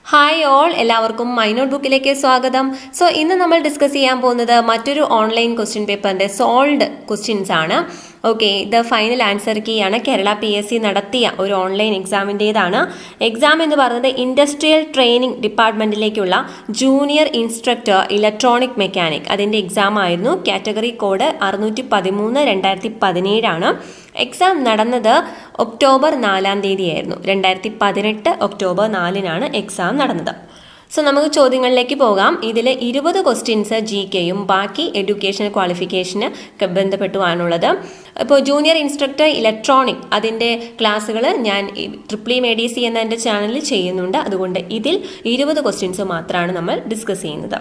Hi all, എല്ലാവർക്കും my not ബുക്കിലേക്ക് സ്വാഗതം. So ഇന്ന് നമ്മൾ ഡിസ്കസ് ചെയ്യാൻ പോകുന്നത് മറ്റൊരു ഓൺലൈൻ ക്വസ്റ്റ്യൻ പേപ്പറിന്റെ സോൾവ്ഡ് ക്വസ്റ്റ്യൻസ് ആണ്. ഓക്കെ, ഇത് ഫൈനൽ ആൻസർ കീ ആണ്. കേരള PSC നടത്തിയ ഒരു ഓൺലൈൻ എക്സാമിൻ്റേതാണ്. എക്സാം എന്ന് പറയുന്നത് ഇൻഡസ്ട്രിയൽ ട്രെയിനിങ് ഡിപ്പാർട്ട്മെന്റിലേക്കുള്ള ജൂനിയർ ഇൻസ്ട്രക്ടർ ഇലക്ട്രോണിക് മെക്കാനിക് അതിൻ്റെ എക്സാം ആയിരുന്നു. കാറ്റഗറി കോഡ് 613/2017 ആണ്. എക്സാം നടന്നത് ഒക്ടോബർ 4 ആയിരുന്നു. 2018 ഒക്ടോബർ 4 എക്സാം നടന്നത്. സോ നമുക്ക് ചോദ്യങ്ങളിലേക്ക് പോകാം. ഇതിൽ 20 ക്വസ്റ്റ്യൻസ് GKയും ബാക്കി എഡ്യൂക്കേഷണൽ ക്വാളിഫിക്കേഷന് ബന്ധപ്പെട്ടുവാണുള്ളത്. ഇപ്പോൾ ജൂനിയർ ഇൻസ്ട്രക്ടർ ഇലക്ട്രോണിക് അതിൻ്റെ ക്ലാസ്സുകൾ ഞാൻ AAADC എന്ന എൻ്റെ ചാനലിൽ ചെയ്യുന്നുണ്ട്. അതുകൊണ്ട് ഇതിൽ 20 ക്വസ്റ്റ്യൻസ് മാത്രമാണ് നമ്മൾ ഡിസ്കസ് ചെയ്യുന്നത്.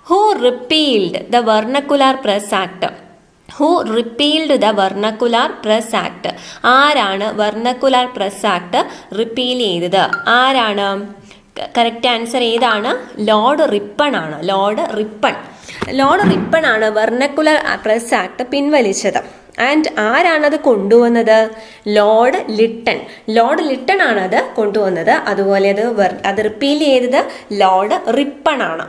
Who repealed the Vernacular Press Act? Who repealed the Vernacular Press Act? ആരാണ് വെർണക്കുലാർ പ്രസ് ആക്ട് റിപ്പീൽ ചെയ്തത്? ആരാണ്? കറക്റ്റ് ആൻസർ ഏതാണ്? ലോർഡ് റിപ്പൺ ആണ്. ലോർഡ് റിപ്പൺ ആണ് വെർണക്കുലർ പ്രസ് ആക്ട് പിൻവലിച്ചത്. ആൻഡ് ആരാണത് കൊണ്ടുവന്നത്? ലോർഡ് ലിട്ടൺ ആണ് അത് കൊണ്ടുവന്നത്. അതുപോലെ അത് റിപ്പീൽ ചെയ്തത് ലോർഡ് റിപ്പൺ ആണ്.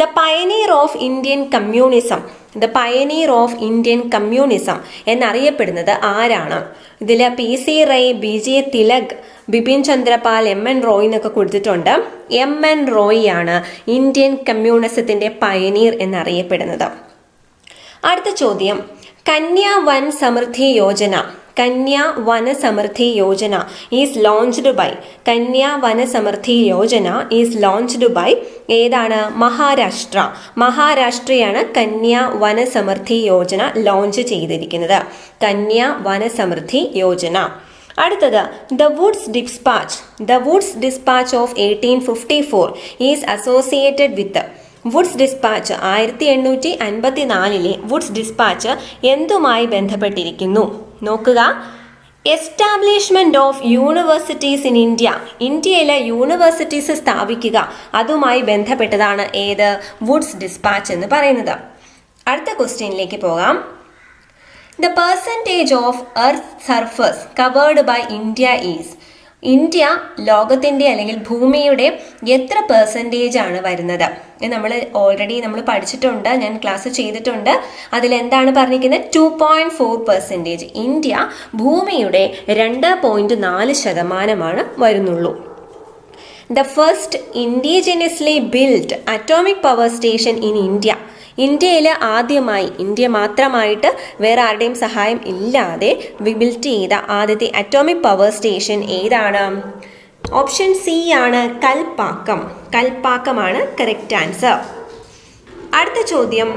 The Pioneer of Indian communism എന്നറിയപ്പെടുന്നത് ആരാണ്? ഇതിൽ PC റൈ, BJ തിലക്, ബിപിൻ ചന്ദ്രപാൽ, MN റോയ് എന്നൊക്കെ കൊടുത്തിട്ടുണ്ട്. MN റോയ് ആണ് ഇന്ത്യൻ കമ്മ്യൂണിസത്തിന്റെ പയനീർ എന്നറിയപ്പെടുന്നത്. അടുത്ത ചോദ്യം, കന്യാ വൻ Samriddhi Yojana is launched by ഏതാണ്? മഹാരാഷ്ട്രയാണ് കന്യാ വന സമൃദ്ധി യോജന ലോഞ്ച് ചെയ്തിരിക്കുന്നത്. കന്യാ വന സമൃദ്ധി യോജന. അടുത്തത്, the Wood's Dispatch of 1854 is associated with. Wood's Dispatch 1854 Wood's Dispatch എന്തുമായി ബന്ധപ്പെട്ടിരിക്കുന്നു? നോക്കുക. എസ്റ്റാബ്ലിഷ്മെന്റ് ഓഫ് യൂണിവേഴ്സിറ്റീസ് ഇൻ ഇന്ത്യയിലെ യൂണിവേഴ്സിറ്റീസ് സ്ഥാപിക്കുക, അതുമായി ബന്ധപ്പെട്ടതാണ് ഏത്? വുഡ്സ് ഡിസ്പാച്ച് എന്ന് പറയുന്നത്. അടുത്ത ക്വസ്റ്റ്യനിലേക്ക് പോകാം. The percentage of earth surface covered by India is. India ലോകത്തിന്റെ അല്ലെങ്കിൽ ഭൂമിയുടെ എത്ര പെർസെൻറ്റേജ് ആണ് വരുന്നത്? നമ്മൾ ഓൾറെഡി പഠിച്ചിട്ടുണ്ട്, ഞാൻ ക്ലാസ് ചെയ്തിട്ടുണ്ട്. അതിലെന്താണ് പറഞ്ഞിരിക്കുന്നത്? 2.4%. ഇന്ത്യ ഭൂമിയുടെ 2.4% വരുന്നുള്ളൂ. The first indigenously build atomic power station in India. ഇന്ത്യയിൽ ആദ്യമായി, ഇന്ത്യ മാത്രമായിട്ട് വേറെ ആരുടെയും സഹായം ഇല്ലാതെ ബിൽഡ് ചെയ്ത ആദ്യത്തെ അറ്റോമിക് പവർ സ്റ്റേഷൻ ഏതാണ്? ഓപ്ഷൻ C ആണ്, കൽപ്പാക്കമാണ് കറക്റ്റ് ആൻസർ. അടുത്ത ചോദ്യം,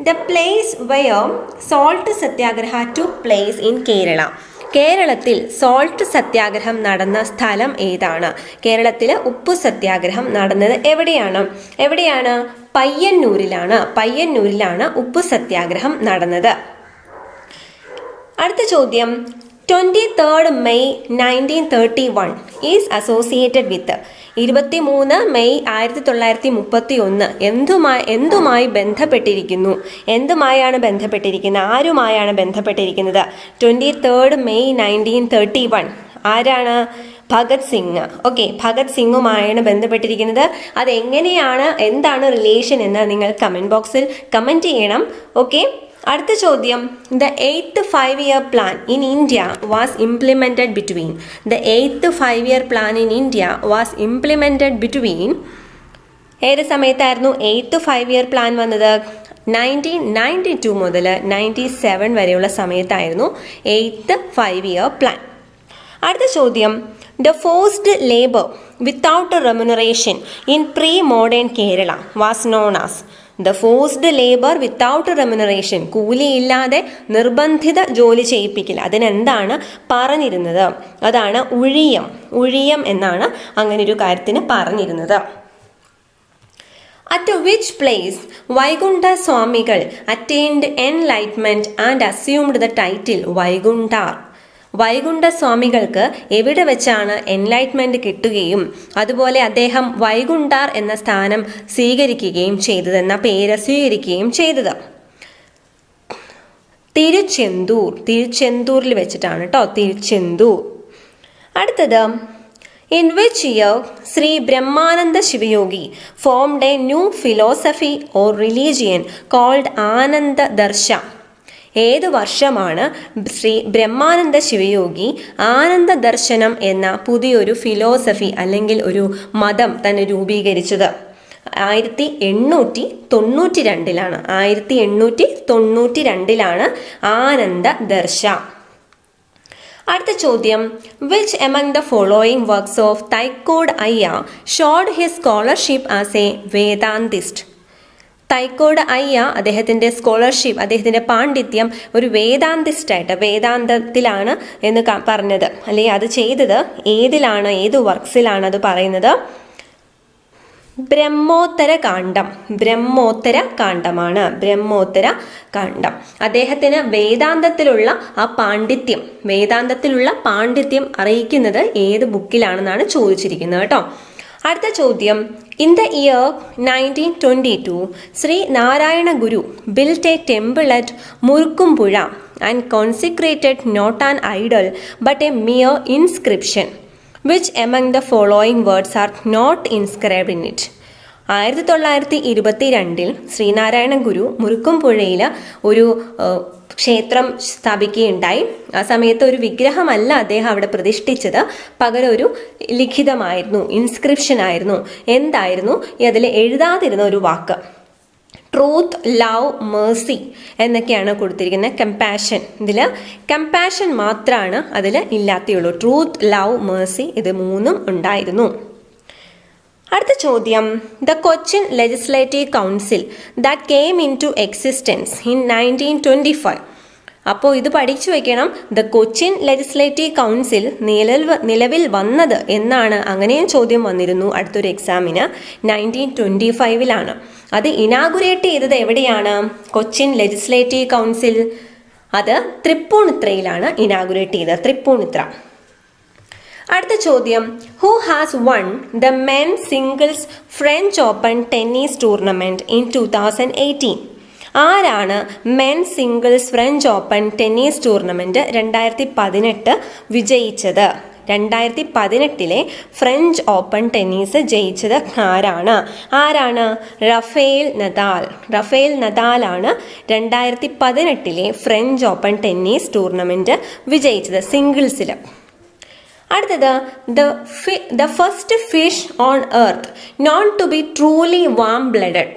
the place where salt Satyagraha took place in Kerala. കേരളത്തിൽ സോൾട്ട് സത്യാഗ്രഹം നടന്ന സ്ഥലം ഏതാണ്? കേരളത്തിൽ ഉപ്പു സത്യാഗ്രഹം നടന്നത് എവിടെയാണ്? പയ്യന്നൂരിലാണ് ഉപ്പു സത്യാഗ്രഹം നടന്നത്. അടുത്ത ചോദ്യം, 23 May 1931 is associated with. 23 May 1931 എന്തുമായി ബന്ധപ്പെട്ടിരിക്കുന്നു? ആരുമായാണ് ബന്ധിപ്പിച്ചിരിക്കുന്നത്? 23 മെയ് 1931 ആരാണ്? ഭഗത് സിംഗ്. ഓക്കെ, ഭഗത് സിംഗുമായാണ് ബന്ധപ്പെട്ടിരിക്കുന്നത്. അതെങ്ങനെയാണ്, എന്താണ് റിലേഷൻ എന്ന് നിങ്ങൾ കമന്റ് ബോക്സിൽ കമന്റ് ചെയ്യണം. ഓക്കെ, അടുത്ത ചോദ്യം, the 8th 5-year plan in India was implemented between ഏത് സമയത്തായിരുന്നു 8th 5-year plan വന്നത്? 1992 മുതൽ 97 വരെയുള്ള സമയത്തായിരുന്നു 8th 5-year plan. അടുത്ത ചോദ്യം, the forced labour without remuneration in pre modern Kerala was known as. The forced labour without remuneration, കൂലിയില്ലാതെ നിർബന്ധിത ജോലി ചെയ്യിപ്പിക്കൽ, അതിനെന്താണ് പറഞ്ഞിരുന്നത്? അതാണ് ഉഴിയം എന്നാണ് അങ്ങനെ ഒരു കാര്യത്തിന് പറഞ്ഞിരുന്നത്. At which place വൈകുണ്ഠ സ്വാമികൾ attained enlightenment and assumed the title വൈകുണ്ഠാർ. Vaikuntha സ്വാമികൾക്ക് എവിടെ വെച്ചാണ് എൻലൈറ്റ്മെന്റ് കിട്ടുകയും അതുപോലെ അദ്ദേഹം വൈകുണ്ഠാർ എന്ന സ്ഥാനം സ്വീകരിക്കുകയും ചെയ്തതെന്ന പേര് സ്വീകരിക്കുകയും ചെയ്തത്? തിരുച്ചെന്തൂരിൽ വെച്ചിട്ടാണ് കേട്ടോ, തിരുച്ചെന്തൂർ. അടുത്തത്, In which year Sri Brahmananda Shivayogi formed a new philosophy or religion called Ananda Darsha? ഏത് വർഷമാണ് ശ്രീ ബ്രഹ്മാനന്ദ ശിവയോഗി ആനന്ദ ദർശനം എന്ന പുതിയൊരു ഫിലോസഫി അല്ലെങ്കിൽ ഒരു മതം തന്നെ രൂപീകരിച്ചത്? 1892 1892 ആനന്ദ ദർശ. അടുത്ത ചോദ്യം, which among the following works of Thycaud Ayya showed his scholarship as a Vedantist? Thycaud Ayya അദ്ദേഹത്തിൻ്റെ സ്കോളർഷിപ്പ്, അദ്ദേഹത്തിൻ്റെ പാണ്ഡിത്യം ഒരു വേദാന്തിസ്റ്റായിട്ട്, വേദാന്തത്തിലാണ് എന്ന് പറഞ്ഞത്, അല്ലെങ്കിൽ അത് ചെയ്തത് ഏതിലാണ്, ഏത് വർക്ക്സിലാണ് അത് പറയുന്നത്? ബ്രഹ്മോത്തര കാണ്ഡം, ബ്രഹ്മോത്തര കാണ്ഡമാണ്, ബ്രഹ്മോത്തര കാണ്ഡം. അദ്ദേഹത്തിന് വേദാന്തത്തിലുള്ള ആ പാണ്ഡിത്യം, വേദാന്തത്തിലുള്ള പാണ്ഡിത്യം അറിയിക്കുന്നത് ഏത് ബുക്കിലാണെന്നാണ് ചോദിച്ചിരിക്കുന്നത് കേട്ടോ. അടുത്ത ചോദ്യം, in the year 1922 Shri Narayana Guru built a temple at Murukkumpuzha and consecrated not an idol but a mere inscription. Which among the following words are not inscribed in it? 1922 Sreenarayana Guru മുറുക്കുംപുഴയിൽ ഒരു ക്ഷേത്രം സ്ഥാപിക്കുകയുണ്ടായി. ആ സമയത്ത് ഒരു വിഗ്രഹമല്ല അദ്ദേഹം അവിടെ പ്രതിഷ്ഠിച്ചത്, പകരം ഒരു ലിഖിതമായിരുന്നു, ഇൻസ്ക്രിപ്ഷൻ ആയിരുന്നു. എന്തായിരുന്നു അതിൽ എഴുതാതിരുന്ന ഒരു വാക്ക്? ട്രൂത്ത്, ലവ്, മേഴ്സി എന്നൊക്കെയാണ് കൊടുത്തിരിക്കുന്നത്. കമ്പാഷൻ, ഇതിൽ കമ്പാഷൻ മാത്രമാണ് അതിൽ ഇല്ലാത്തയുള്ളൂ. ട്രൂത്ത്, ലവ്, മേഴ്സി ഇത് മൂന്നും ഉണ്ടായിരുന്നു. അടുത്ത ചോദ്യം, the Cochin legislative council that came into existence in 1925. അപ്പോൾ ഇത് പഠിച്ചു വയ്ക്കണം. ദ കൊച്ചിൻ ലെജിസ്ലേറ്റീവ് കൗൺസിൽ നിലവിൽ വന്നത് എന്നാണ്? അങ്ങനെയും ചോദ്യം വന്നിരുന്നു അടുത്തൊരു എക്സാമിന്. 1925 അത് ഇനാഗുറേറ്റ് ചെയ്തത് എവിടെയാണ്? കൊച്ചിൻ ലെജിസ്ലേറ്റീവ് കൗൺസിൽ അത് തൃപ്പൂണിത്രയിലാണ് ഇനാഗുറേറ്റ് ചെയ്തത്, തൃപ്പൂണിത്ര. അടുത്ത ചോദ്യം, who has won the men singles French Open tennis tournament in 2018? ആരാണ് men singles French Open tennis tournament 2018 വിജയിച്ചത്? 2018 ഫ്രഞ്ച് ഓപ്പൺ ടെന്നീസ് ജയിച്ചത് ആരാണ്? Rafael Nadal. റഫേൽ നദാലാണ് 2018 ഫ്രഞ്ച് ഓപ്പൺ ടെന്നീസ് ടൂർണമെന്റ് വിജയിച്ചത് സിംഗിൾസിൽ. അടുത്തത്, the first fish on earth known to be truly warm blooded.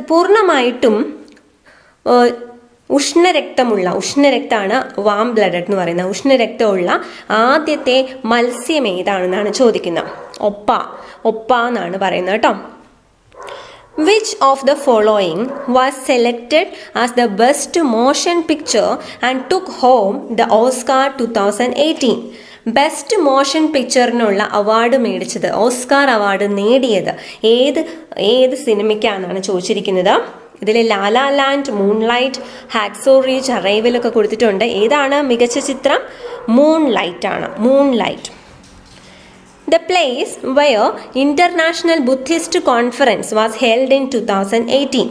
പൂർണ്ണമായിട്ടും ഉഷ്ണരക്തമാണ് വാം ബ്ലഡഡ് എന്ന് പറയുന്നത്. ഉഷ്ണരക്തമുള്ള ആദ്യത്തെ മത്സ്യം ഏതാണെന്നാണ് ചോദിക്കുന്നത്. ഒപ്പ എന്നാണ് പറയുന്നത് കേട്ടോ. Which of the following was selected as the best motion picture and took home the Oscar 2018? Best motion പിക്ചറിനുള്ള അവാർഡ് മേടിച്ചത്, ഓസ്കാർ അവാർഡ് നേടിയത് ഏത് സിനിമയ്ക്കാണെന്നാണ് ചോദിച്ചിരിക്കുന്നത്. ഇതിൽ La La Land, Moonlight, Hacksaw Ridge, അറൈവലൊക്കെ കൊടുത്തിട്ടുണ്ട്. ഏതാണ് മികച്ച ചിത്രം? മൂൺലൈറ്റ് ആണ്, Moonlight. The place where International Buddhist Conference was held in 2018.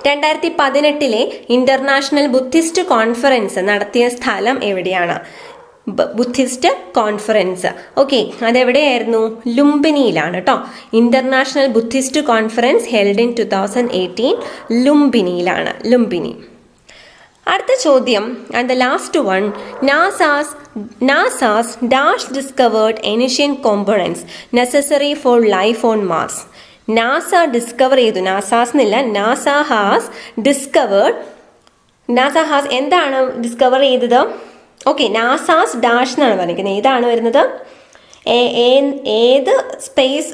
2018 international Buddhist conference നടത്തിയ സ്ഥലം എവിടെയാണ്? Buddhist conference. ഓക്കെ, അതെവിടെയായിരുന്നു? ലുംബിനിയിലാണ് കേട്ടോ. International Buddhist conference held in 2018 ലുംബിനിയിലാണ്, ലുംബിനി. അടുത്ത ചോദ്യം, and the last one, NASA's dash discovered ancient components necessary for life on Mars. NASA discover ചെയ്തു, നാസാസ് എന്നില്ല, നാസ ഹാസ് എന്താണ് ഡിസ്കവർ ചെയ്തത്? ഓക്കെ, നാസാസ് ഡാഷ് എന്നാണ് പറഞ്ഞിരിക്കുന്നത്. ഏതാണ് വരുന്നത്? ഏത് സ്പേസ്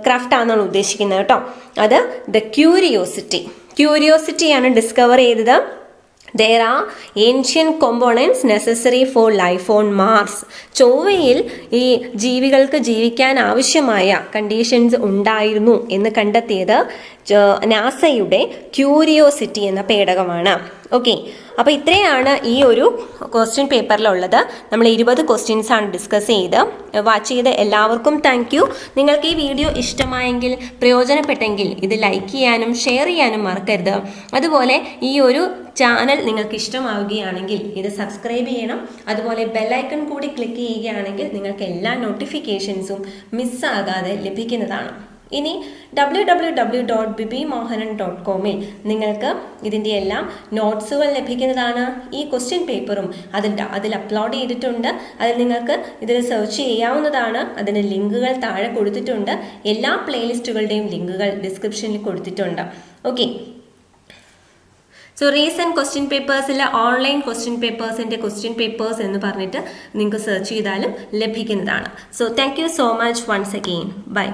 ക്രാഫ്റ്റ് ആണെന്നാണ് ഉദ്ദേശിക്കുന്നത് കേട്ടോ. അത് ദ ക്യൂരിയോസിറ്റിയാണ് ഡിസ്കവർ ചെയ്തത്. There are ancient components necessary for life on Mars. ചൊവ്വയിൽ ഈ ജീവികൾക്ക് ജീവിക്കാൻ ആവശ്യമായ കണ്ടീഷൻസ് ഉണ്ടായിരുന്നു എന്ന് കണ്ടെത്തിയത് നാസയുടെ ക്യൂരിയോസിറ്റി എന്ന പേടകമാണ്. ഓക്കെ, അപ്പോൾ ഇത്രയാണ് ഈ ഒരു ക്വസ്റ്റ്യൻ പേപ്പറിലുള്ളത്. നമ്മൾ 20 ക്വസ്റ്റ്യൻസ് ആണ് ഡിസ്കസ് ചെയ്ത്. വാച്ച് ചെയ്ത എല്ലാവർക്കും താങ്ക് യു. നിങ്ങൾക്ക് ഈ വീഡിയോ ഇഷ്ടമായെങ്കിൽ, പ്രയോജനപ്പെട്ടെങ്കിൽ ഇത് ലൈക്ക് ചെയ്യാനും ഷെയർ ചെയ്യാനും മറക്കരുത്. അതുപോലെ ഈ ഒരു ചാനൽ നിങ്ങൾക്ക് ഇഷ്ടമാവുകയാണെങ്കിൽ ഇത് സബ്സ്ക്രൈബ് ചെയ്യണം. അതുപോലെ ബെല്ലൈക്കൺ കൂടി ക്ലിക്ക് ചെയ്യുകയാണെങ്കിൽ നിങ്ങൾക്ക് എല്ലാ നോട്ടിഫിക്കേഷൻസും മിസ്സാകാതെ ലഭിക്കുന്നതാണ്. ഇനി www.bibimohanan.com നിങ്ങൾക്ക് ഇതിൻ്റെ എല്ലാം നോട്ട്സുകൾ ലഭിക്കുന്നതാണ്. ഈ ക്വസ്റ്റ്യൻ പേപ്പറും അതിൽ അപ്ലോഡ് ചെയ്തിട്ടുണ്ട്. അതിൽ നിങ്ങൾക്ക് ഇതിൽ സെർച്ച് ചെയ്യാവുന്നതാണ്. അതിന് ലിങ്കുകൾ താഴെ കൊടുത്തിട്ടുണ്ട്. എല്ലാ പ്ലേലിസ്റ്റുകളുടെയും ലിങ്കുകൾ ഡിസ്ക്രിപ്ഷനിൽ കൊടുത്തിട്ടുണ്ട്. ഓക്കെ. സോ റീസെൻറ്റ് ക്വസ്റ്റ്യൻ പേപ്പേഴ്സിലെ ഓൺലൈൻ ക്വസ്റ്റ്യൻ പേപ്പേഴ്സ് എന്ന് പറഞ്ഞിട്ട് നിങ്ങൾക്ക് സെർച്ച് ചെയ്താലും ലഭിക്കുന്നതാണ്. So thank you so much once again. By.